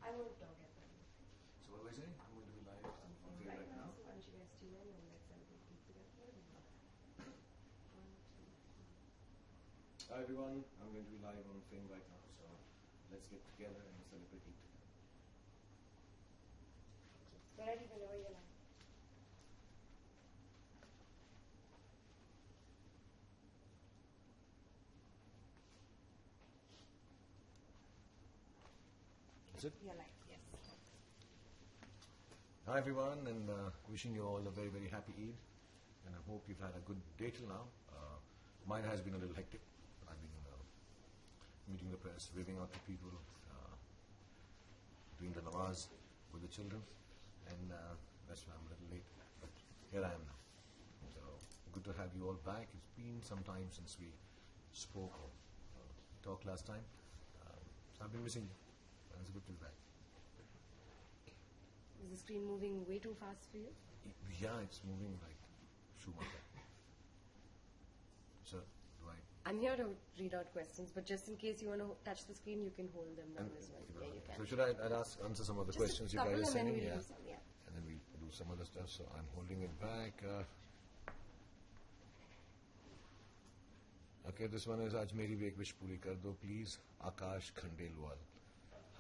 I won't talk at all. So what was I saying? I'm going to be live on Facebook right now. So why don't you guys tune in and let's celebrate Eid together. Hi everyone, I'm going to be live on Fame right now, so let's get together and celebrate Eid together. We're ready whenever you're live. Is it? You're live, yes. Hi everyone, and wishing you all a very, very happy Eid, and I hope you've had a good day till now. Mine has been a little hectic. I've been meeting the press, waving out to people, doing the namaz with the children, and that's why I'm a little late, but here I am now. So good to have you all back. It's been some time since we spoke or talked last time, so I've been missing you, and it's good to be back. Is the screen moving way too fast for you? Yeah, it's moving like Schumacher. So, do I? I'm here to read out questions, but just in case you want to touch the screen, you can hold them down as well. Yeah, you can. So should I answer some of the Just questions a you guys couple are and then sending? we'll Yeah. do some, yeah. And then we do some other stuff. So I'm holding it back. Okay, this one is आज मेरी भी एक wish पूरी कर दो please. Akash Khandelwal.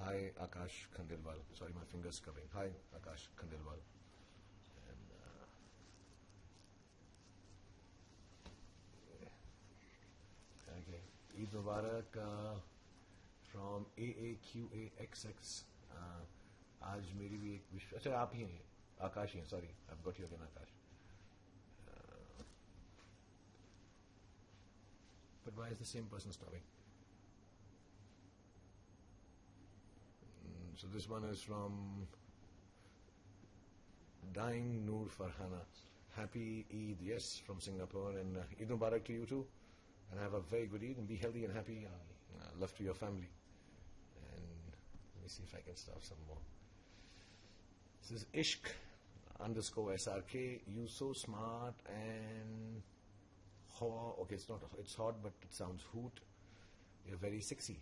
Hi Akash Khandelwal. Sorry, my fingers covering. Hi Akash Khandelwal. And okay, Eid Mubarak from AAQAXX. आज मेरी भी एक विश अच्छा आप ही हैं आकाश ही हैं sorry I've got you again Akash. But why is the same person stopping? So this one is from Dying Noor Farhana. Happy Eid, yes, from Singapore, and Eid Mubarak to you too. And have a very good Eid and be healthy and happy. Love to your family. And let me see if I can start some more. This is Ishq _ SRK. You so smart and okay, it's hot, but it sounds hoot. You're very sexy.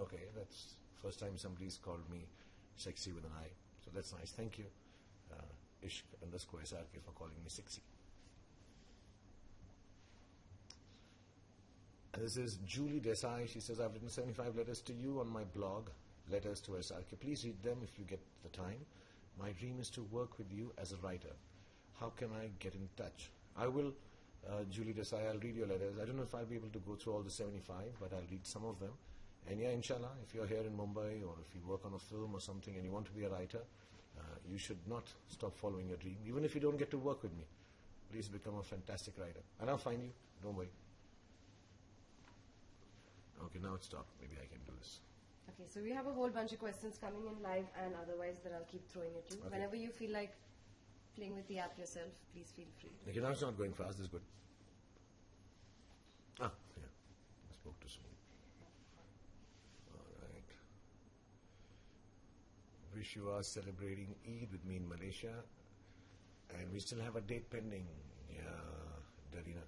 Okay, that's first time somebody's called me sexy with an I. So that's nice. Thank you, Ishq _ SRK for calling me sexy. And this is Julie Desai. She says, I've written 75 letters to you on my blog, Letters to SRK. Please read them if you get the time. My dream is to work with you as a writer. How can I get in touch? I will, Julie Desai, I'll read your letters. I don't know if I'll be able to go through all the 75, but I'll read some of them. And yeah, inshallah, if you're here in Mumbai or if you work on a film or something and you want to be a writer, you should not stop following your dream. Even if you don't get to work with me, please become a fantastic writer. And I'll find you. Don't worry. Okay, now it's stopped. Maybe I can do this. Okay, so we have a whole bunch of questions coming in live and otherwise that I'll keep throwing at you. Okay. Whenever you feel like playing with the app yourself, please feel free. Okay, now it's not going fast. This is good. Ah, yeah. I spoke too soon. All right. Wish you are celebrating Eid with me in Malaysia. And we still have a date pending, yeah, Darina,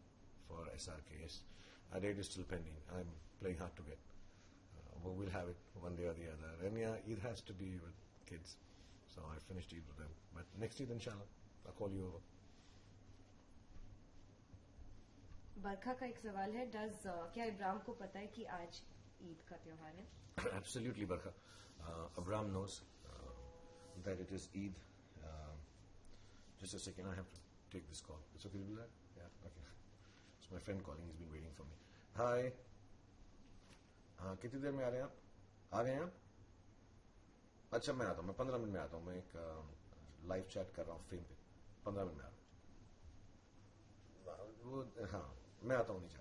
for SRK. Yes, our date is still pending. I'm playing hard to get. But we'll have it one day or the other. And yeah, Eid has to be with kids. So I finished Eid with them. But next Eid, inshallah, I'll call you over. बरखा का एक सवाल है क्या इब्राम को पता है कि आज ईद का त्योहार है? Absolutely, Barkha. Abram knows that it is Eid. Just a second, I have to take this call. It's okay to do that? Yeah, okay. It's my friend calling. He's been waiting for me. Hi. कितनी देर में आ रहे हैं आप? आ गए हैं आप? अच्छा, मैं आता हूँ. मैं 15 मिनट में आता हूँ. मैं एक लाइव चैट कर रहा हूँ फेम पे. 15 मिनट में आ रहा हूँ. वो हाँ, मैं आता हूँ नीचे.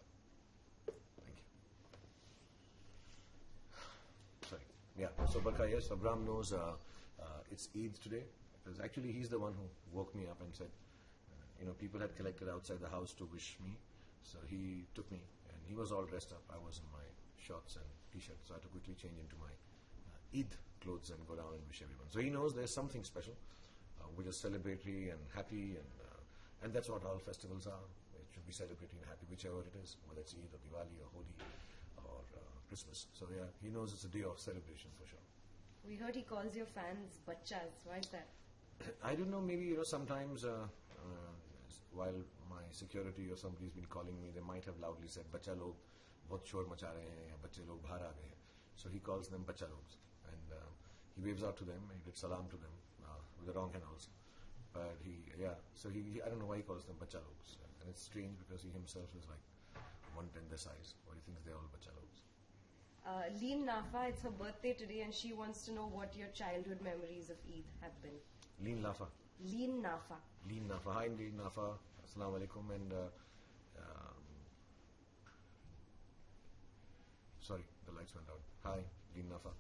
Thank you. Sorry. Yeah. So Barkha, yes, Abram knows it's Eid today. Because actually he's the one who woke me up and said, people had collected outside the house to wish me. So he took me and he was all dressed up. I was in my shorts and t-shirt. So I had to quickly change into my Eid clothes and go down and wish everyone. So he knows there's something special, which is celebratory and happy, and that's what all festivals are. It should be celebratory and happy, whichever it is, whether it's Eid or Diwali or Holi or Christmas. So yeah, he knows it's a day of celebration for sure. We heard he calls your fans bachas. Why is that? I don't know, maybe, sometimes while my security or somebody's been calling me, they might have loudly said, "Bacha log bahut shor macha rahe hain," ya "Bache log bahar aa gaye hain." So he calls them bacha logs. And he waves out to them, and he did salam to them, with the wrong hand also. But so I don't know why he calls them bacha logs. And it's strange because he himself is like 1/10 their size, but he thinks they're all bacha logs. Leen Nafa, it's her birthday today, and she wants to know what your childhood memories of Eid have been. Leen Lafa. Leen Nafa. Leen Nafa. Hi, Leen Nafa. Assalamu alaikum. And sorry, the lights went out. Hi, Leen Nafa.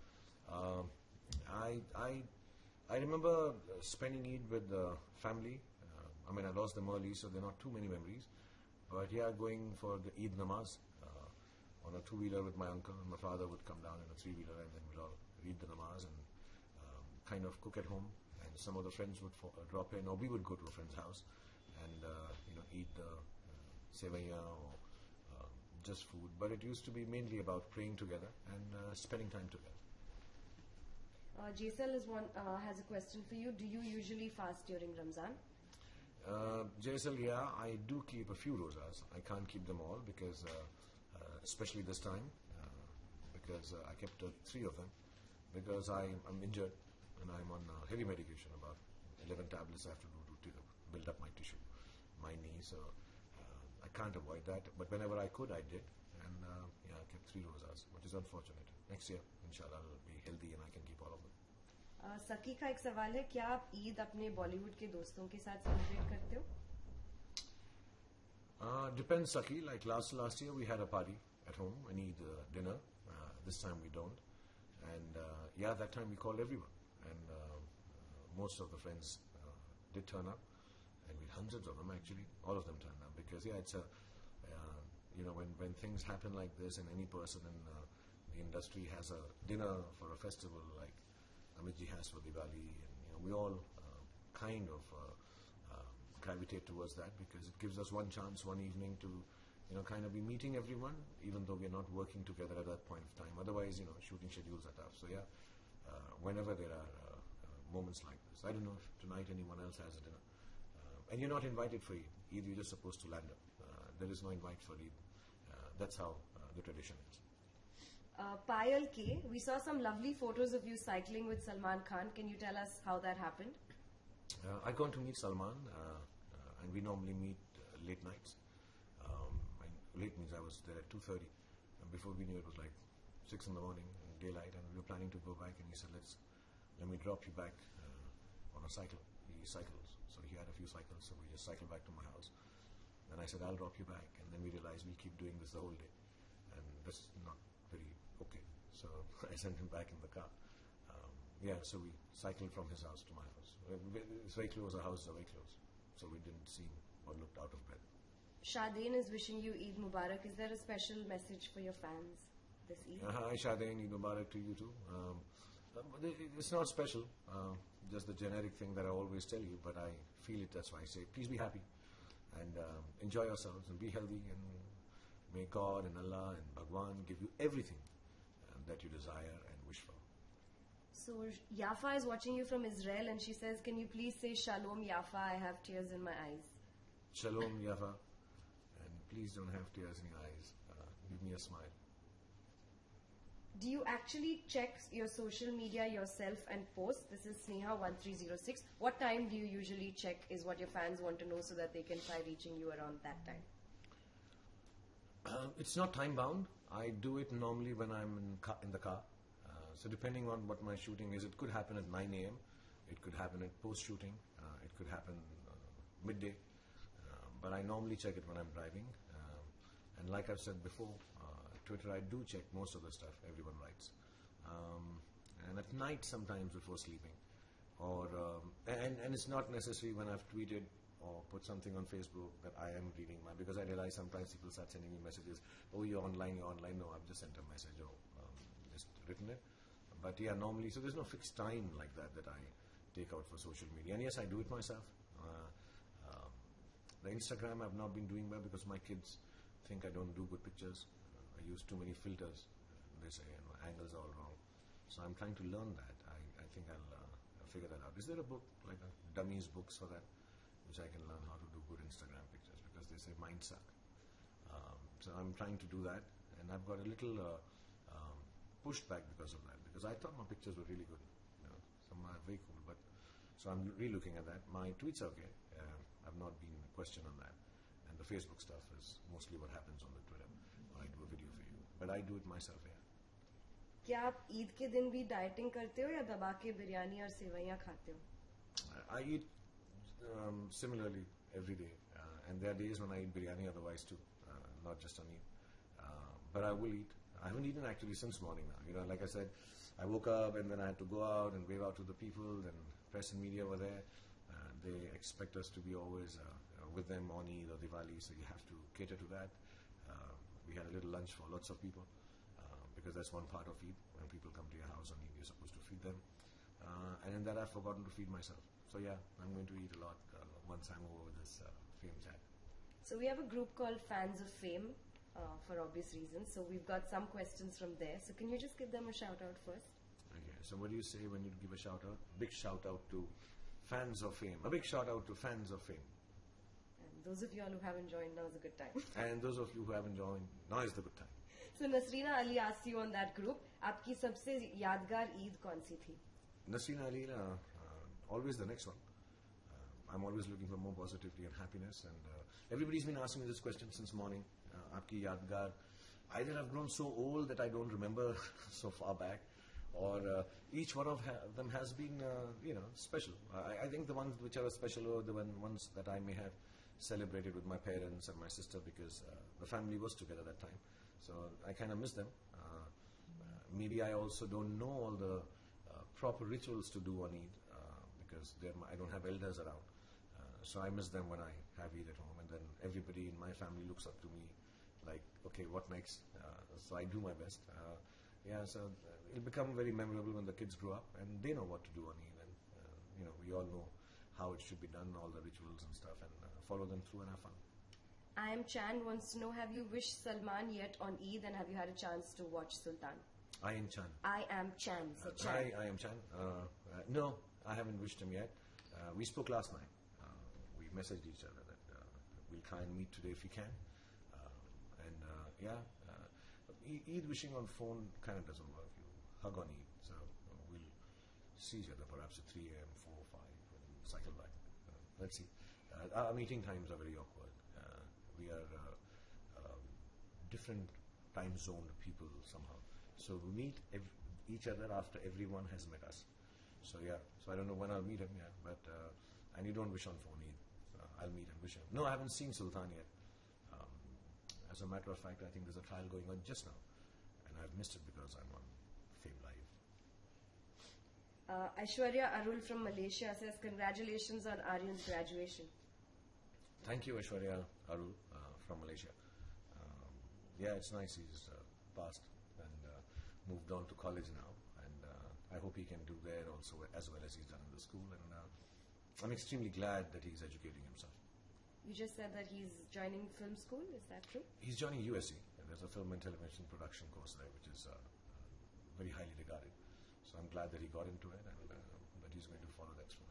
I remember spending Eid with the family. I lost them early, so there are not too many memories. But going for the Eid namaz on a two-wheeler with my uncle. My father would come down in a three-wheeler, and then we'd all read the namaz and kind of cook at home. And some of the friends would drop in, or we would go to a friend's house and eat the sevaiya or just food. But it used to be mainly about praying together and spending time together. Jaisal has a question for you. Do you usually fast during Ramzan? Jaisal, yeah, I do keep a few rosas. I can't keep them all because, especially this time, because I kept 3 of them because I'm injured and I'm on heavy medication, about 11 tablets I have to do to build up my tissue, my knee. So I can't avoid that. But whenever I could, I did. And I kept 3 rosas, which is unfortunate. Next year, inshallah, I'll be healthy and I can keep all of them. सकी का एक सवाल है, क्या आप ईद अपने बॉलीवुड के दोस्तों के साथ सेलिब्रेट करते हो? Depends, Saki. Like last year, we had a party at home, an Eid dinner. This time we don't. And that time we called everyone. And most of the friends did turn up. And we had hundreds of them actually. All of them turned up because it's a, when things happen like this and any person in the industry has a dinner for a festival like Amit ji has for Diwali, and we all kind of gravitate towards that because it gives us one chance, one evening to kind of be meeting everyone, even though we're not working together at that point of time. Otherwise, shooting schedules are tough. So whenever there are moments like this, I don't know if tonight anyone else has a dinner, and you're not invited for Eid. Eid, you're just supposed to land up. There is no invite for Eid. That's how the tradition is. Payal K, we saw some lovely photos of you cycling with Salman Khan. Can you tell us how that happened? I've gone to meet Salman, and we normally meet late nights. Late means I was there at 2:30, and before we knew it was like 6 in the morning, daylight, and we were planning to go back, and he said, let me drop you back on a cycle. He cycles, so he had a few cycles, so we just cycled back to my house. Then I said, I'll drop you back, and then we realized we'll keep doing this the whole day, and that's not very okay. So I sent him back in the car. So we cycled from his house to my house. It's very close, our houses are very close, so we didn't seem or looked out of bed. Shadeen is wishing you Eid Mubarak. Is there a special message for your fans this Eid? Hi Shadeen, Eid Mubarak to you too. It's not special, just the generic thing that I always tell you, but I feel it, that's why I say, please be happy and enjoy yourselves and be healthy, and may God and Allah and Bhagwan give you everything that you desire and wish for. So Yafa is watching you from Israel, and she says, can you please say Shalom Yafa? I have tears in my eyes. Shalom Yafa, and please don't have tears in your eyes. Give me a smile. Do you actually check your social media yourself and post? This is Sneha1306. What time do you usually check is what your fans want to know so that they can try reaching you around that time? It's not time bound. I do it normally when I'm in the car. So depending on what my shooting is, it could happen at 9 a.m. It could happen at post-shooting. It could happen midday. But I normally check it when I'm driving. And like I've said before, Twitter, I do check most of the stuff everyone writes. And at night sometimes before sleeping. And it's not necessary when I've tweeted or put something on Facebook that I am reading because I realize sometimes people start sending me messages, oh, you're online. No, I've just sent a message or just written it. But normally, so there's no fixed time like that I take out for social media. And yes, I do it myself. The Instagram I've not been doing well because my kids think I don't do good pictures. I use too many filters, they say, and my angles are all wrong. So I'm trying to learn that. I think I'll figure that out. Is there a book, like a dummies books for that, which I can learn how to do good Instagram pictures? Because they say mine suck. So I'm trying to do that, and I've got a little pushed back because of that. Because I thought my pictures were really good. Some are very cool, but so I'm re-looking at that. My tweets are okay. I've not been questioned on that, and the Facebook stuff is mostly what happens on the Twitter. I do a video for you, but I do it myself. Yeah. क्या आप ईद के दिन भी dieting करते हो या दबा के बिरयानी और सेवइयां खाते हो? I eat similarly every day, and there are days when I eat biryani otherwise too, not just on Eid. But I will eat. I haven't eaten actually since morning now. Like I said, I woke up and then I had to go out and wave out to the people. Then press and media were there. They expect us to be always with them on Eid or Diwali, so you have to cater to that. We had a little lunch for lots of people. Because that's one part of Eid. When people come to your house on Eid, you're supposed to feed them. And in that, I've forgotten to feed myself. So yeah, I'm going to eat a lot once I'm over this fame chat. So we have a group called Fans of Fame, for obvious reasons. So we've got some questions from there. So can you just give them a shout out first? Okay, so what do you say when you give a shout out? Big shout out to Fans of Fame. A big shout out to Fans of Fame. And those of you all who haven't joined, now is a good time. And those of you who haven't joined, now is the good time. So Nasrina Ali asked you on that group, आपकी सबसे यादगार ईद कौन सी थी? Nasrina Ali, always the next one. I'm always looking for more positivity and happiness, and everybody's been asking me this question since morning. Aapki yadgar. Either I've grown so old that I don't remember so far back, or each one of them has been, special. I think the ones which are special are the ones that I may have celebrated with my parents and my sister, because the family was together that time. So I kind of miss them. Maybe I also don't know all the proper rituals to do on Eid, because I don't have elders around. So I miss them when I have Eid at home, and then everybody in my family looks up to me like, okay, what next? So I do my best. So it'll become very memorable when the kids grow up and they know what to do on Eid, and we all know how it should be done, all the rituals and stuff, and follow them through and have fun. I am Chan wants to know, have you wished Salman yet on Eid, and have you had a chance to watch Sultan? I am Chan. I am Chan. So Chan. Hi, I am Chan. No, I haven't wished him yet. We spoke last night. We messaged each other that we'll try and meet today if we can. Eid wishing on phone kind of doesn't work. You hug on Eid. So we'll see each other perhaps at 3 a.m., 4 or 5, and cycle back. Let's see. Our meeting times are very awkward. We are different time zoned people somehow. So we meet each other after everyone has met us. So I don't know when I'll meet him, but and you don't wish on phone Eid. I'll meet and wish him. No, I haven't seen Sultan yet. As a matter of fact, I think there's a trial going on just now, and I've missed it because I'm on Fame Live. Aishwarya Arul from Malaysia says, congratulations on Aryan's graduation. Thank you, Aishwarya Arul from Malaysia. It's nice he's passed and moved on to college now, and I hope he can do there also as well as he's done in the school, and I'm extremely glad that he's educating himself. You just said that he's joining film school, is that true? He's joining USC, and there's a film and television production course there which is very highly regarded. So I'm glad that he got into it, and that he's going to follow that through.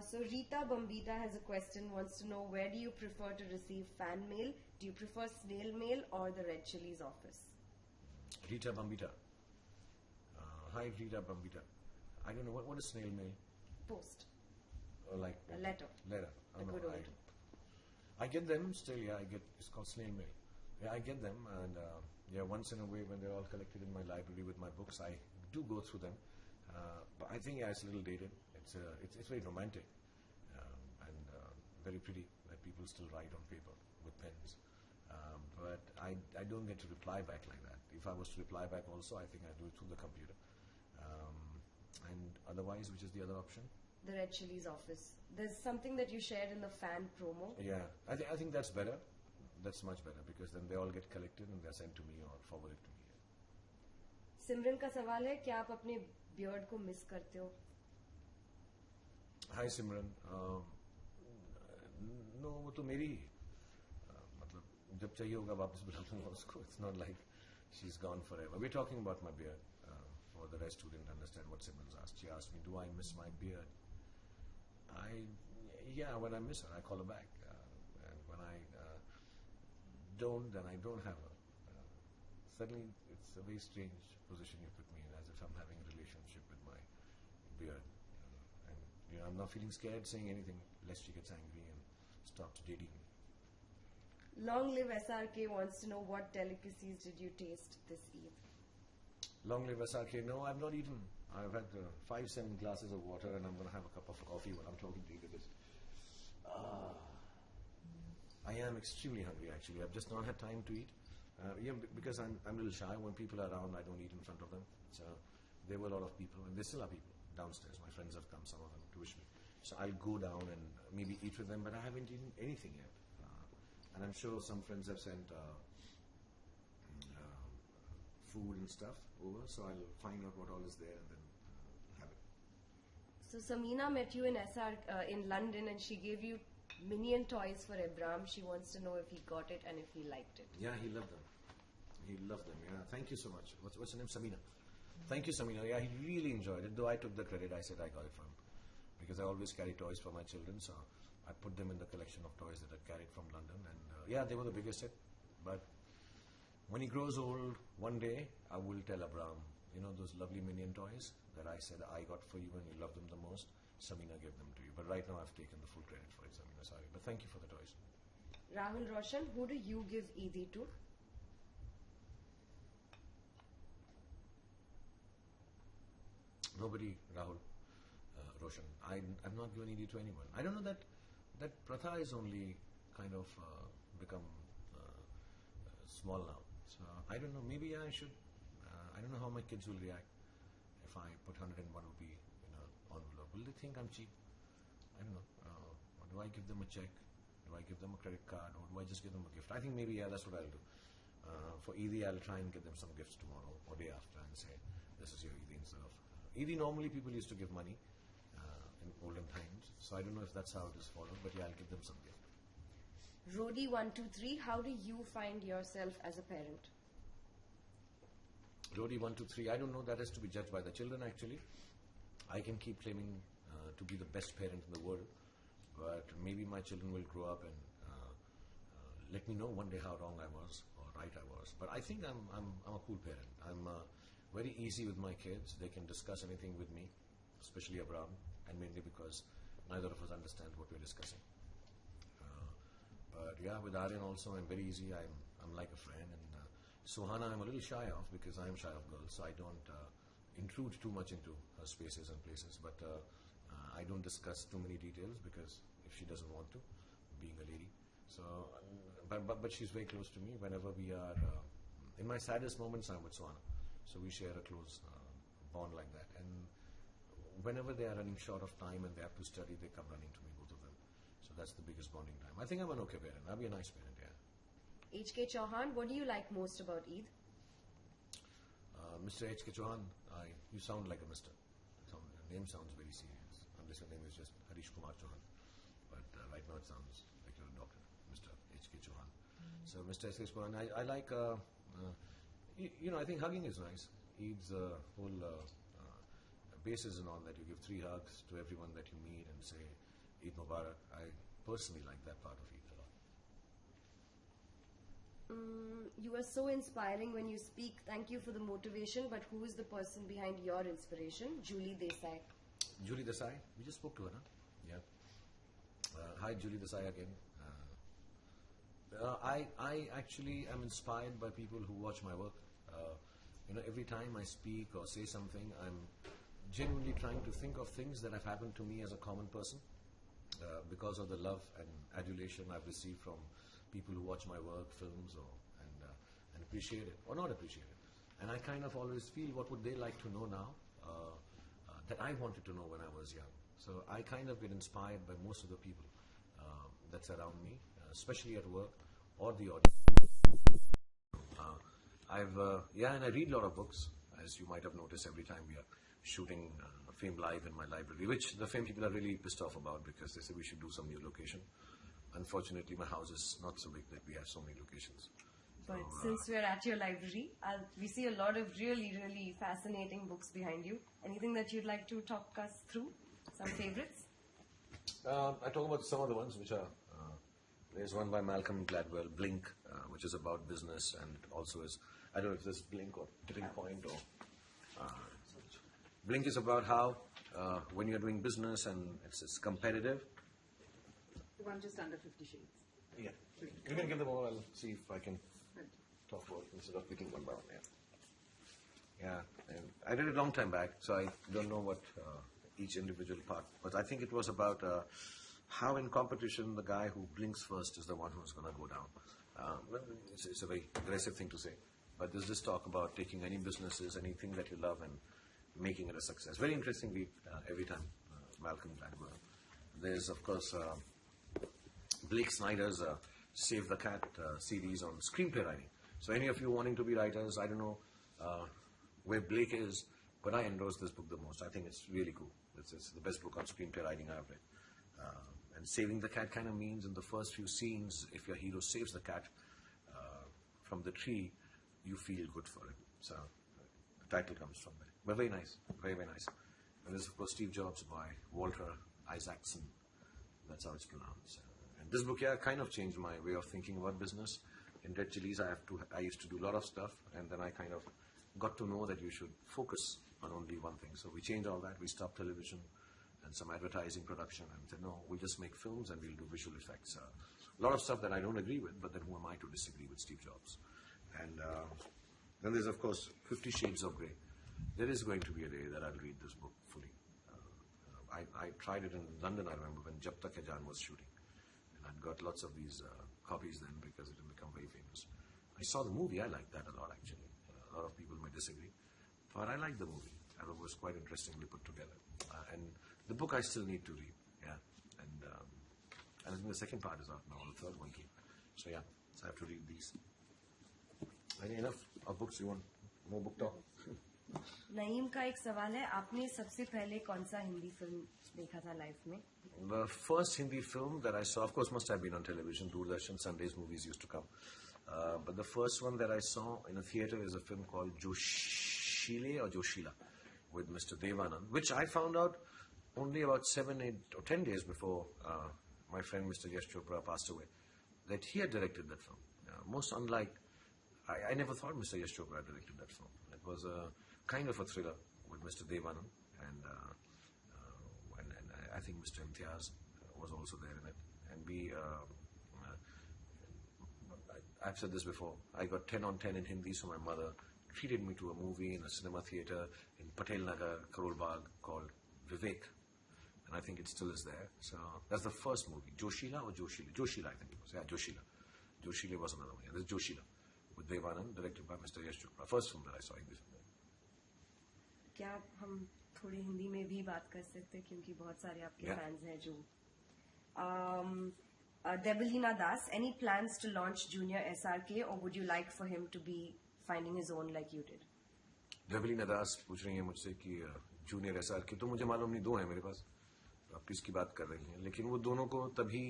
So Rita Bambita has a question, wants to know, where do you prefer to receive fan mail? Do you prefer snail mail or the Red Chillies office? Rita Bambita. Hi, Rita Bambita. I don't know, what is snail mail? Post. Or like A letter. Letter. A good old. I get them still, it's called snail mail. Yeah, I get them, and once in a way when they're all collected in my library with my books, I do go through them. But I think it's a little dated. It's very romantic and very pretty that people still write on paper with pens. But I don't get to reply back like that. If I was to reply back also, I think I do it through the computer. And otherwise, which is the other option? The Red Chillies office. There's something that you shared in the fan promo. Yeah, I think that's better. That's much better, because then they all get collected and they're sent to me or forwarded to me. सिमरन का सवाल है, क्या आप अपने beard को miss करते हो? Hi Simran. No, वो तो मेरी मतलब जब चाहिए होगा वापस बुला लूँगा उसको. It's not like she's gone forever. We're talking about my beard. for the rest who didn't understand what Simran's asked. She asked me, do I miss my beard? Yeah, when I miss her, I call her back. And when I don't, then I don't have her. Suddenly, it's a very strange position you put me in, as if I'm having a relationship with my beard. And I'm not feeling scared saying anything, lest she gets angry and stops dating me. Long Live SRK wants to know what delicacies did you taste this Eid? Long live SRK. No, I've not eaten. I've had 5-7 glasses of water, and I'm going to have a cup of coffee while I'm talking to you with this. I am extremely hungry, actually. I've just not had time to eat. Because I'm a little shy. When people are around, I don't eat in front of them. So there were a lot of people, and there still are people downstairs. My friends have come, some of them, to wish me. So I'll go down and maybe eat with them, but I haven't eaten anything yet. And I'm sure some friends have sent food and stuff over, so I'll find out what all is there and then have it. So Samina met you in in London, and she gave you Minion toys for Abram. She wants to know if he got it and if he liked it. Yeah, he loved them. He loved them. Yeah, thank you so much. What's her name? Samina. Thank you, Samina. Yeah, he really enjoyed it. Though I took the credit, I said I got it from him because I always carry toys for my children. So I put them in the collection of toys that I carried from London, and yeah, they were the biggest hit. But when he grows old, one day I will tell Abram, those lovely Minion toys that I said I got for you and you loved them the most, Samina gave them to you. But right now I've taken the full credit for it, Samina, sorry. But thank you for the toys. Rahul Roshan, who do you give Eid to? Nobody, Rahul Roshan. I've not given Eid to anyone. I don't know that pratha is only kind of become small now. So I don't know. Maybe I should. I don't know how my kids will react if I put 101 rupee in an envelope. Will they think I'm cheap? I don't know. Or do I give them a check? Do I give them a credit card? Or do I just give them a gift? I think maybe, yeah, that's what I'll do. For Eid, I'll try and get them some gifts tomorrow or day after and say, this is your Eid instead of... Eid, normally people used to give money in olden times. So I don't know if that's how it is followed, but yeah, I'll give them some gift. Rodi123, how do you find yourself as a parent? Rodi123, I don't know. That has to be judged by the children, actually. I can keep claiming to be the best parent in the world, but maybe my children will grow up and let me know one day how wrong I was or right I was. But I think I'm a cool parent. I'm very easy with my kids. They can discuss anything with me, especially Abram, and mainly because neither of us understand what we're discussing. But yeah, with Aryan also, I'm very easy. I'm like a friend. And Suhana, I'm a little shy of because I'm shy of girls, so I don't intrude too much into her spaces and places. But I don't discuss too many details because if she doesn't want to, being a lady. So, but she's very close to me. Whenever we are in my saddest moments, I'm with Suhana. So we share a close bond like that. And whenever they are running short of time and they have to study, they come running to me, both of them. So that's the biggest bonding time. I think I'm an okay parent. I'll be a nice parent, yeah. HK Chauhan, what do you like most about Eid? Mr. HK Chauhan, you sound like a Mr. Your name sounds very serious. Unless your name is just Harish Kumar Chauhan. But right now it sounds like you're a doctor, Mr. HK Chauhan. So Mr. HK Chauhan, I like, I think hugging is nice. Eid's whole basis and all that. You give 3 hugs to everyone that you meet and say Eid Mubarak. I personally like that part of Eid a lot. You are so inspiring when you speak. Thank you for the motivation, but who is the person behind your inspiration? Julie Desai. Julie Desai? We just spoke to her, huh? Yeah. Hi, Julie Desai again. I actually am inspired by people who watch my work. Every time I speak or say something, I'm genuinely trying to think of things that have happened to me as a common person because of the love and adulation I've received from people who watch my work, films, and appreciate it or not appreciate it. And I kind of always feel what would they like to know now that I wanted to know when I was young. So I kind of get inspired by most of the people that's around me, especially at work or the audience. And I read a lot of books, as you might have noticed every time we are shooting Fame Live in my library, which the Fame people are really pissed off about because they say we should do some new location. Unfortunately, my house is not so big that we have so many locations. But since we're at your library, we see a lot of really, really fascinating books behind you. Anything that you'd like to talk us through? Some favorites? I talk about some of the ones which are. There's one by Malcolm Gladwell, Blink, which is about business, and also is, I don't know if this is Blink or Tipping Point or. Blink is about how when you're doing business and it's competitive. The one just under 50 Shades. Yeah. You can give them all. I'll see if I can talk about it instead of picking one by one. Yeah. And I did it a long time back, so I don't know what each individual part. But I think it was about how in competition the guy who blinks first is the one who's going to go down. Well, it's a very aggressive thing to say. But there's this talk about taking any businesses, anything that you love, and making it a success. Very interesting read every time, Malcolm Gladwell. There's, of course, Blake Snyder's Save the Cat series on screenplay writing. So any of you wanting to be writers, I don't know where Blake is, but I endorse this book the most. I think it's really cool. It's the best book on screenplay writing I've read. And saving the cat kind of means in the first few scenes, if your hero saves the cat from the tree, you feel good for it. So the title comes from there. But very nice, very, very nice. And there's, of course, Steve Jobs by Walter Isaacson. That's how it's pronounced. And this book, kind of changed my way of thinking about business. In Red Chilies, I used to do a lot of stuff, and then I kind of got to know that you should focus on only one thing. So we changed all that. We stopped television and some advertising production and said, no, we'll just make films and we'll do visual effects. A lot of stuff that I don't agree with, but then who am I to disagree with Steve Jobs? And then there's, of course, 50 Shades of Grey. There is going to be a day that I'll read this book fully. I tried it in London, I remember, when Jab Tak Hai Jaan was shooting. And I'd got lots of these copies then because it had become very famous. I saw the movie. I liked that a lot, actually. A lot of people may disagree. But I liked the movie. And it was quite interestingly put together. And the book I still need to read. Yeah. And I think the second part is out now, the third one too. So yeah, so I have to read these. Any enough of books? You want more book talk? Naeem का एक सवाल है, आपने सबसे पहले कौन सा Hindi film देखा था लाइफ में? The first Hindi film that I saw, of course, must have been on television. Doordarshan Sundays movies used to come. But the first one that I saw in a theater is a film called Joshile or Joshila with Mr. Devanand, which I found out only about 7, 8 or 10 days before my friend Mr. Yash Chopra passed away, that he had directed that film. Most unlike, I never thought Mr. Yash Chopra had directed that film. It was a kind of a thriller with Mr. Devanand and I think Mr. Imtiaz was also there in it. And I've said this before, I got 10 on 10 in Hindi, so my mother treated me to a movie in a cinema theater in Patel Nagar, Karol Bagh, called Vivek. And I think it still is there. So that's the first movie. Joshila or Joshila? Joshila, I think it was. Yeah, Joshila. Joshila was another one. Yeah, this is Joshila with Devanand, directed by Mr. Yash Chopra. First film that I saw in this. क्या हम थोड़ी हिंदी में भी बात कर सकते हैं क्योंकि बहुत सारे आपके फैंस हैं जो Debalina Das, any plans to launch Junior SRK or would you like for him to be finding his own like you did? Debalina Das पूछ रही है मुझसे कि Junior SRK तो मुझे मालूम नहीं, 2 हैं मेरे पास, आप किसकी बात कर रही हैं, लेकिन वो दोनों को तभी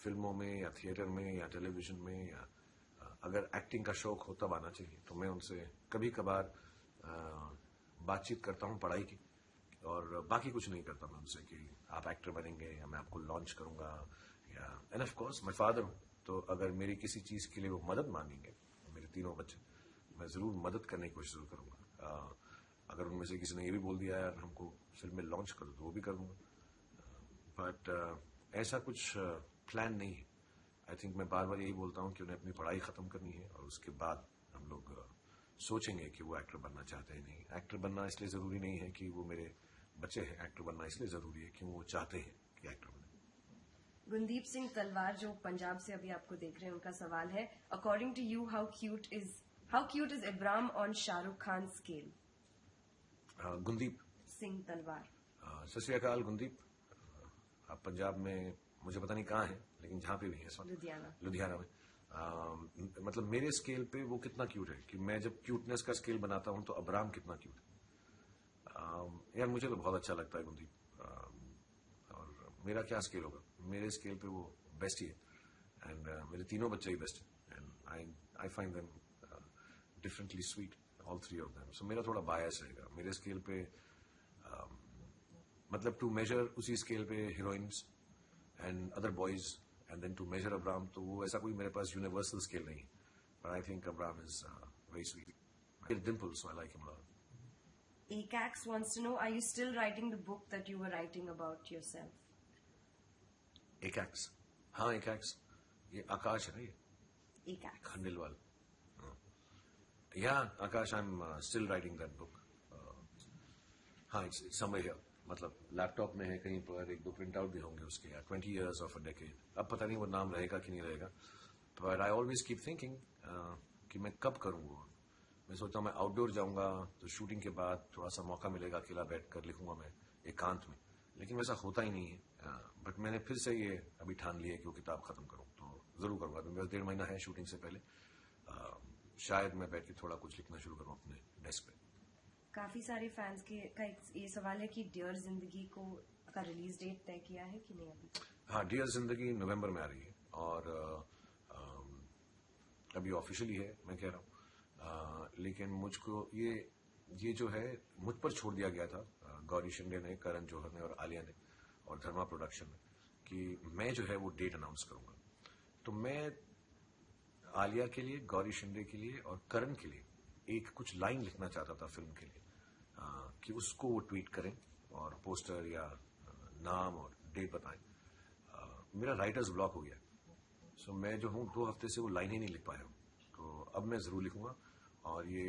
फिल्मों में या थिएटर में या टेलीविजन में या अगर एक्टिंग का शौक हो तब आना चाहिए. तो मैं उनसे कभी कभार बातचीत करता हूँ पढ़ाई की और बाकी कुछ नहीं करता मैं उनसे कि आप एक्टर बनेंगे या मैं आपको लॉन्च करूंगा या एंड ऑफ कोर्स मैं फादर हूँ तो अगर मेरी किसी चीज़ के लिए वो मदद मांगेंगे, मेरे 3 बच्चे, मैं ज़रूर मदद करने की कोशिश करूँगा. अगर उनमें से किसी ने ये भी बोल दिया यार हमको फिल्म में लॉन्च करो तो वो भी कर दूँगा. बट ऐसा कुछ प्लान नहीं है. आई थिंक मैं बार बार यही बोलता हूँ कि उन्हें अपनी पढ़ाई ख़त्म करनी है और उसके बाद हम लोग सोचेंगे कि वो एक्टर बनना चाहते हैं नहीं. एक्टर बनना इसलिए ज़रूरी नहीं है कि वो मेरे बच्चे हैं, एक्टर बनना इसलिए ज़रूरी है कि वो चाहते हैं कि एक्टर बने. गुनदीप सिंह तलवार जो पंजाब से अभी आपको देख रहे हैं, उनका सवाल है, according to you how cute is Ibrahim on Shahrukh Khan scale? Gundeep Singh Talwar. Sat Shri अकाल गुनदीप, आप पंजाब में मुझे पता नहीं कहाँ हैं लेकिन जहाँ पे भी है इस वक्त लुधियाना में. मतलब मेरे स्केल पे वो कितना क्यूट है कि मैं जब क्यूटनेस का स्केल बनाता हूँ तो अब्राम कितना क्यूट है. यार मुझे तो बहुत अच्छा लगता है गुनदीप. और मेरा क्या स्केल होगा, मेरे स्केल पे वो बेस्ट ही है एंड मेरे 3 बच्चे ही बेस्ट है. And I find them differently sweet, all three of them. So मेरा थोड़ा bias रहेगा मेरे scale पे, मतलब to measure उसी scale पे heroines and other boys and then to measure Abram, तो वो ऐसा कोई मेरे पास universal scale नहीं. But I think Abram is very sweet. He has dimples, so I like him a lot. Akax wants to know, are you still writing the book that you were writing about yourself? Akax, हाँ Akax, ये आकाश है ना ये Akax. Khandelwal. Yeah, Akash, I'm still writing that book. हाँ, it's somewhere here. मतलब laptop में है कहीं पर, एक दो प्रिंट आउट भी होंगे उसके, या 20 years of a decade. अब पता नहीं वो नाम रहेगा कि नहीं रहेगा. But I always keep thinking कि मैं कब करूँ वो. मैं सोचता हूँ मैं आउटडोर जाऊंगा तो शूटिंग के बाद थोड़ा सा मौका मिलेगा, अकेला बैठ कर लिखूंगा मैं एकांत में. लेकिन वैसा होता ही नहीं है. बट मैंने फिर से ये अभी ठान लिया कि वो किताब खत्म करूँ, तो जरूर करूंगा. अभी बस 1.5 महीना है शूटिंग से पहले. शायद मैं बैठ के थोड़ा कुछ लिखना शुरू करूँ अपने डेस्क पे. काफी सारे फैंस का ये सवाल है कि डियर जिंदगी का रिलीज डेट तय किया है कि नहीं अभी? हाँ, डियर जिंदगी नवंबर में आ रही है और अभी ऑफिशियली है मैं कह रहा हूँ. लेकिन मुझको ये जो है मुझ पर छोड़ दिया गया था गौरी शिंदे ने, करण जौहर ने और आलिया ने और धर्मा प्रोडक्शन ने, कि मैं जो है वो डेट अनाउंस करूंगा. तो मैं आलिया के लिए, गौरी शिंदे के लिए और करण के लिए एक कुछ लाइन लिखना चाहता था फिल्म के लिए, कि उसको वो ट्वीट करें और पोस्टर या नाम और डेट बताएं. मेरा राइटर्स ब्लॉक हो गया. सो मैं जो हूँ 2 हफ्ते से वो लाइन ही नहीं लिख पाया हूँ. तो अब मैं जरूर लिखूंगा. और ये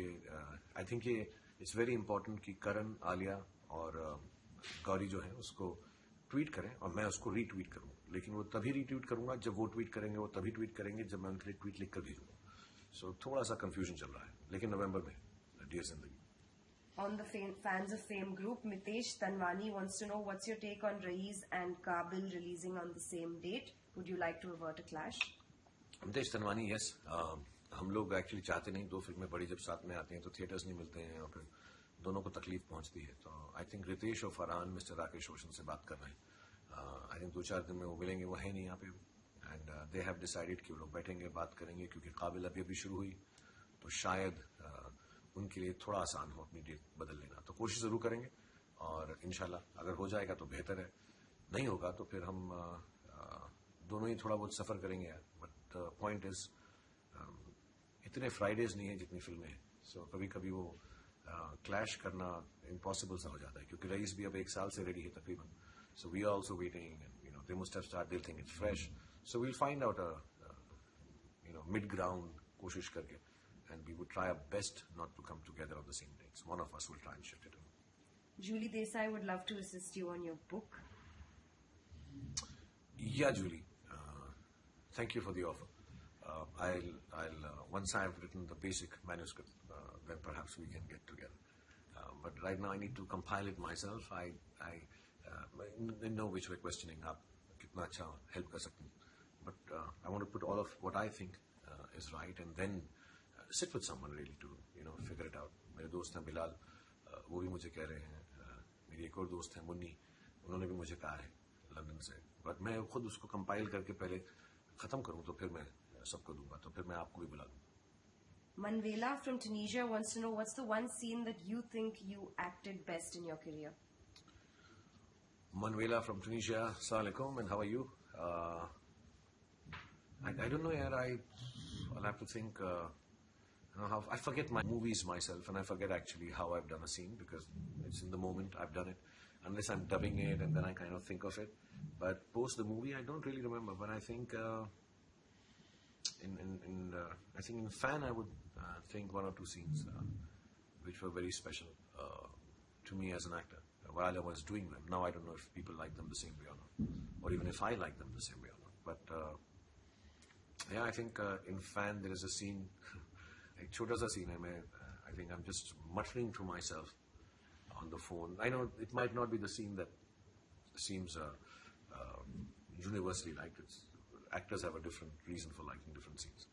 आई थिंक ये इट्स वेरी इंपॉर्टेंट कि करण, आलिया और गौरी जो है उसको ट्वीट करें और मैं उसको रीट्वीट करूँ. लेकिन वो तभी रीट्वीट करूंगा जब वो ट्वीट करेंगे, वो तभी ट्वीट करेंगे जब मैं उनके लिए ट्वीट लिख कर भेजूंगा. सो थोड़ा सा कंफ्यूजन चल रहा है, लेकिन नवंबर में डियर जिंदगी. On the Fans of Fame group, Mitesh Tanwani wants to know, what's your take on Raees and Kabil releasing on the same date? Would you like to avert a clash? Mitesh Tanwani, yes. हम लोग actually चाहते नहीं, 2 फिल्में बड़ी जब साथ में आती हैं तो थिएटर्स नहीं मिलते हैं और फिर दोनों को तकलीफ पहुंचती है. तो आई थिंक रितेश और फरहान मिस्टर राकेश रोशन से बात कर रहे हैं. आई थिंक 2-4 दिन में वो मिलेंगे. वो है नहीं यहाँ पे. एंड दे हैव डिसाइडेड कि वो लोग बैठेंगे, बात करेंगे, क्योंकि काबिल अभी शुरू हुई तो शायद उनके लिए थोड़ा आसान हो अपनी डेट बदल लेना. तो कोशिश जरूर करेंगे और इंशाल्लाह अगर हो जाएगा तो बेहतर है, नहीं होगा तो फिर हम दोनों ही थोड़ा बहुत सफर करेंगे यार. बट पॉइंट इज इतने फ्राइडेज नहीं है जितनी फिल्में हैं. सो कभी कभी वो क्लैश करना इम्पॉसिबल सा हो जाता है, क्योंकि रईस भी अब 1 साल से रेडी है तकरीबन. So we are also waiting, they must have start, they think it's fresh. So we'll find out mid ground कोशिश करके. And we would try our best not to come together on the same dates. One of us will try and shift it. Julie Desai would love to assist you on your book. Yeah, Julie. Thank you for the offer. I'll once I've written the basic manuscript, then perhaps we can get together. But right now I need to compile it myself. In no which way questioning आप कितना अच्छा help कर सकते हैं. But I want to put all of what I think is right, and then sit with someone really to figure it out. मेरे दोस्त हैं बिलाल, वो भी मुझे कह रहे हैं. मेरी एक और दोस्त है मुन्नी, उन्होंने भी मुझे कहा है लंदन से. बट मैं खुद उसको कंपाइल करके पहले खत्म करूं तो फिर मैं सबको दूंगा, तो फिर मैं आपको भी बुला दूंगा. Manvela from Tunisia wants to know, what's the one scene that you think you acted best in your career? Manvela from Tunisia, Assalamu alaikum, and how are you? I don't know, yaar. I'll have to think. I forget my movies myself, and I forget actually how I've done a scene, because it's in the moment I've done it, unless I'm dubbing it and then I kind of think of it. But post the movie, I don't really remember. But I think I think in Fan I would think 1 or 2 scenes which were very special to me as an actor while I was doing them. Now I don't know if people like them the same way or not, or even if I like them the same way or not. But yeah, I think in Fan there is a scene. एक छोटा सा scene है. मैं I think I'm just muttering to myself on the phone. I know it might not be the scene that seems universally liked. Actors have a different reason for liking different scenes.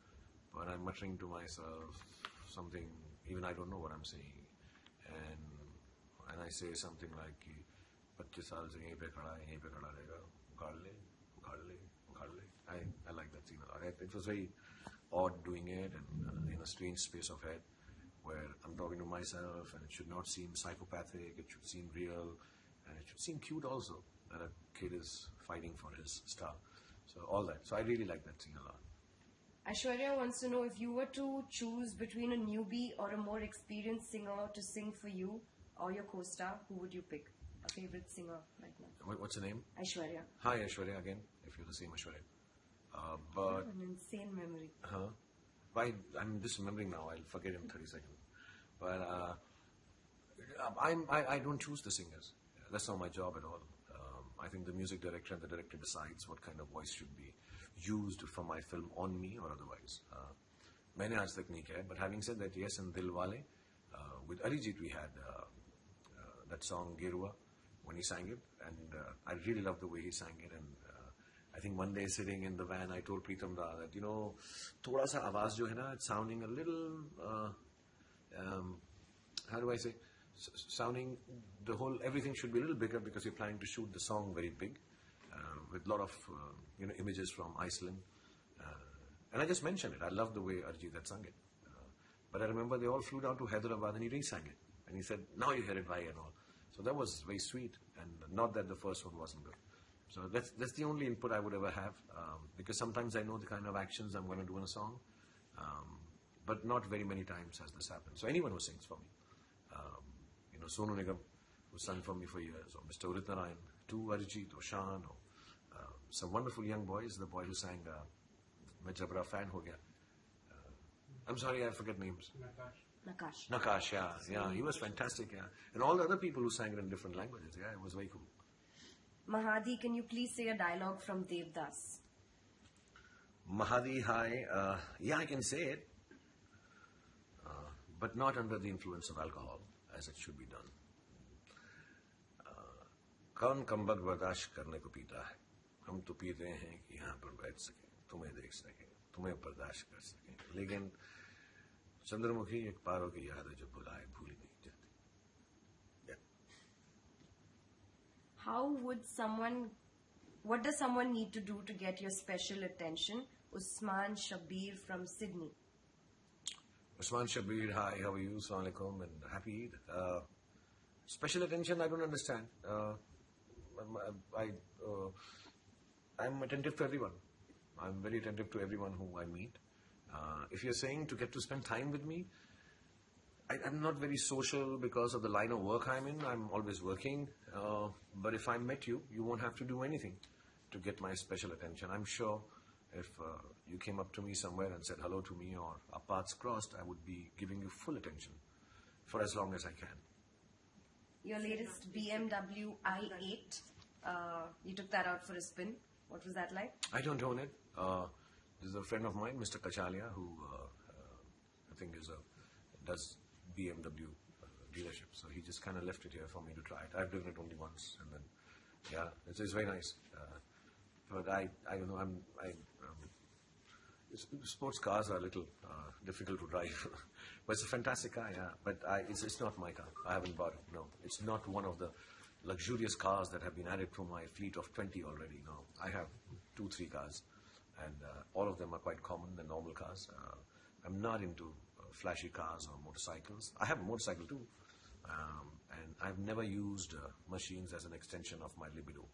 But I'm muttering to myself something, even I don't know what I'm saying. And I say something like कि 25 साल से यहीं पे खड़ा रहेगा, उखाड़ ले. I like that scene a lot. It was very odd doing it and in a strange space of head where I'm talking to myself and it should not seem psychopathic, it should seem real, and it should seem cute also that a kid is fighting for his star. So all that. So I really like that scene a lot. Aishwarya wants to know if you were to choose between a newbie or a more experienced singer to sing for you or your co-star, who would you pick? A favorite singer right now? What's the name? Aishwarya. Hi Aishwarya again, if you're the same Aishwarya. But An insane memory. I'm just remembering now. I'll forget in 30 seconds. But I don't choose the singers. That's not my job at all. I think the music director and the director decides what kind of voice should be used for my film on me or otherwise. मैंने आज तक नहीं किया. But having said that, yes, in Dilwale, with Arijit we had that song Gerua when he sang it, and I really loved the way he sang it. And I think one day sitting in the van, I told Pritam Da that, थोड़ा सा आवाज जो है ना, it's sounding a little, how do I say, sounding, everything should be a little bigger because we're planning to shoot the song very big, with a lot of, images from Iceland. And I just mentioned it. I love the way Arijit had sung it. But I remember they all flew down to Hyderabad and he re-sang it. And he said, now you hear it right and all. So that was very sweet. And not that the first one wasn't good. So that's the only input I would ever have, because sometimes I know the kind of actions I'm going to do in a song, but not very many times has this happened. So anyone who sings for me, Sonu Nigam, who sang for me for years, or Mr. Udit Narayan, to Arijit or Shan, or some wonderful young boys, the boy who sang Main Jabra Fan Ho Gaya. I'm sorry, I forget names. Nakash, yeah, he was fantastic, yeah. And all the other people who sang it in different languages, yeah, it was very cool. Mahadi, can you please say a dialogue from Devdas? Mahadi, hi. Yeah, I can say it. But not under the influence of alcohol, as it should be done. कौन कम्बक बर्दाश्त करने को पीता है? हम तो पीते हैं कि यहाँ पर बैठ सकें, तुम्हें देख सकें, तुम्हें बर्दाश्त कर सकें. लेकिन चंद्रमुखी एक पारों की याद है जो भुलाए भूली नहीं जाती. What does someone need to do to get your special attention? Usman Shabir from Sydney. Usman Shabir, hi, how are you? Assalamu alaikum and happy Eid. Special attention, I don't understand. I'm attentive to everyone. I'm very attentive to everyone who I meet. If you're saying to get to spend time with me, I'm not very social because of the line of work I'm in. I'm always working. But if I met you, you won't have to do anything to get my special attention. I'm sure if you came up to me somewhere and said hello to me or our paths crossed, I would be giving you full attention for as long as I can. Your latest BMW i8, you took that out for a spin. What was that like? I don't own it. This is a friend of mine, Mr. Kachalia, who I think does BMW dealership. So he just kind of left it here for me to try it. I've driven it only once, and then it's very nice. But I don't know. Sports cars are a little difficult to drive, but it's a fantastic car. Yeah, but it's not my car. I haven't bought it. No, it's not one of the luxurious cars that have been added to my fleet of 20 already. No, I have 2-3 cars, and all of them are quite common, the normal cars. I'm not into flashy cars or motorcycles. I have a motorcycle too, and I've never used machines as an extension of my libido,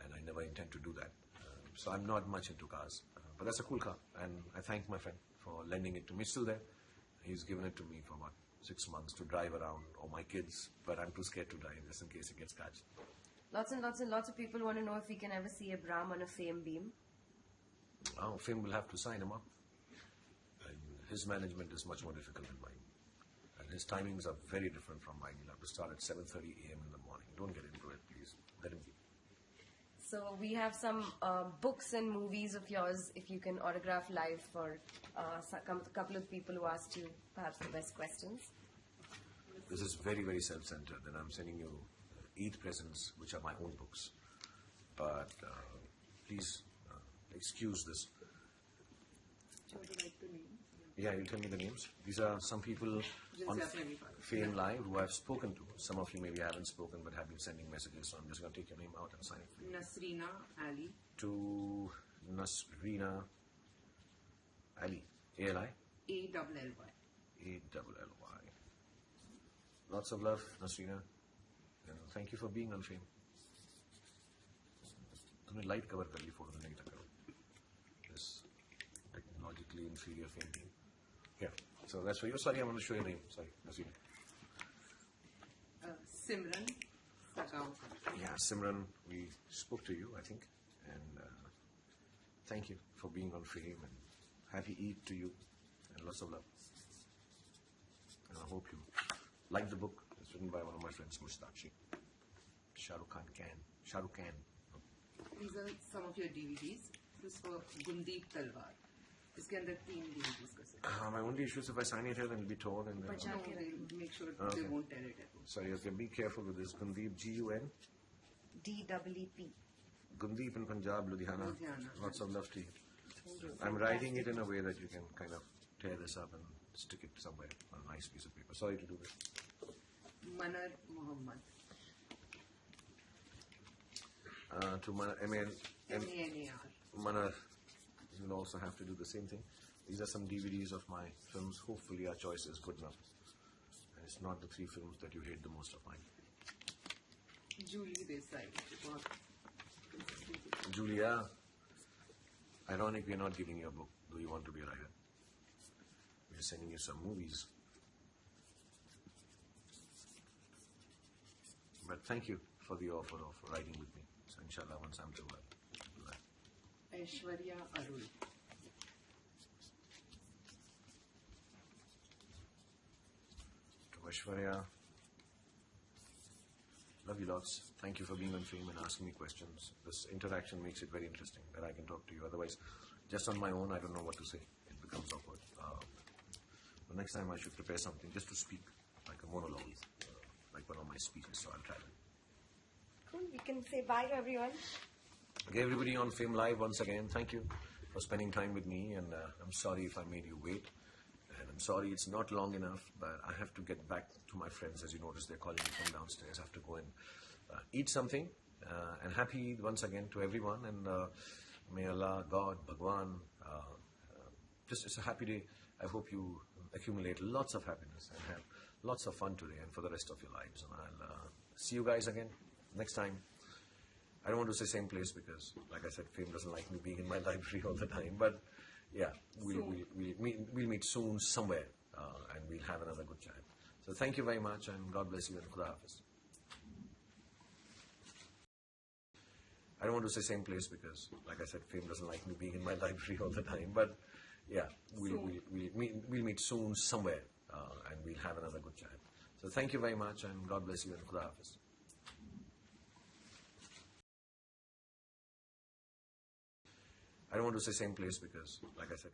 and I never intend to do that. So I'm not much into cars, but that's a cool car, and I thank my friend for lending it to me. It's still there. He's given it to me for about 6 months to drive around, or my kids, but I'm too scared to drive just in case it gets scratched. Lots and lots of people want to know if we can ever see Abraham on a Fame beam. Oh, Fame will have to sign him up. And his management is much more difficult than mine. And his timings are very different from mine. He'll have to start at 7:30 a.m. in the morning. Don't get into it, please. Let him be. So we have some books and movies of yours, if you can autograph live for a couple of people who asked you perhaps the best questions. This is very, very self-centered, and I'm sending you Eid presents, which are my own books. But please excuse this. Would you like the names? Yeah, you'll tell me the names. These are some people on Fame Live who I've spoken to. Some of you maybe haven't spoken but have been sending messages, so I'm just going to take your name out and sign it for you. Nasrina Ali. To Nasrina Ali. ALI? ALLY. ALLY. Lots of love, Nasrina. And thank you for being on Fame. तुमने light cover कर ली photo देने की टक्कर. This technologically inferior Fame team. Yeah. So that's for you. Sorry, I'm going to show your name. Sorry, Nasrina. Simran Sagaukar. Yeah, Simran, we spoke to you, I think, and thank you for being on Fame, and happy Eid to you, and lots of love. And I hope you like the book. It's written by one of my friends, Mustakshi. Shah Rukh Khan. These are some of your DVDs. This is for Gundeep Talwar. इसके अंदर 3 DVDs का set. My only issue is if I sign it here, then it'll be torn. And But No, they'll make sure Okay. they won't tear it at all. sorry, okay, be careful with this. Gundeep, Gun. DEEP. Gundeep in Punjab, Ludhiana. Ludhiana. Lots of love to you. Thank you. I'm writing it in a way that you can kind of tear this up and stick it somewhere on a nice piece of paper. Sorry to do this. Manar Muhammad. To Manar, MANAR, MANAR. you will also have to do the same thing. These are some DVDs of my films. Hopefully our choice is good enough. And it's not the 3 films that you hate the most of mine. Julie Desai. Julia, ironic we're not giving you a book. Do you want to be a writer? We're sending you some movies. But thank you for the offer of writing with me. So inshallah, once I'm through, I'll do that. Aishwarya Arul. To Aishwarya, love you lots. Thank you for being on Fame and asking me questions. This interaction makes it very interesting that I can talk to you. Otherwise, just on my own, I don't know what to say. It becomes awkward. The next time I should prepare something just to speak, like a monologue, like one of my speeches, so I'll try that. Cool. We can say bye to everyone. Okay, everybody on Fame Live, once again, thank you for spending time with me, and I'm sorry if I made you wait, and I'm sorry it's not long enough, but I have to get back to my friends. As you notice, they're calling me from downstairs. I have to go and eat something, and happy Eid once again to everyone, and may Allah, God, Bhagwan, just it's a happy day. I hope you accumulate lots of happiness and have lots of fun today and for the rest of your lives, and I'll see you guys again next time. I don't want to say same place because, like I said, Fame doesn't like me being in my library all the time. But yeah, we'll meet soon somewhere, and we'll have another good chat. So thank you very much, and God bless you, and Khuda Hafiz. I don't want to say same place because, like I said, Fame doesn't like me being in my library all the time. But yeah, we'll meet soon somewhere, and we'll have another good chat. So thank you very much, and God bless you, and Khuda Hafiz. I don't want to say same place because, like I said,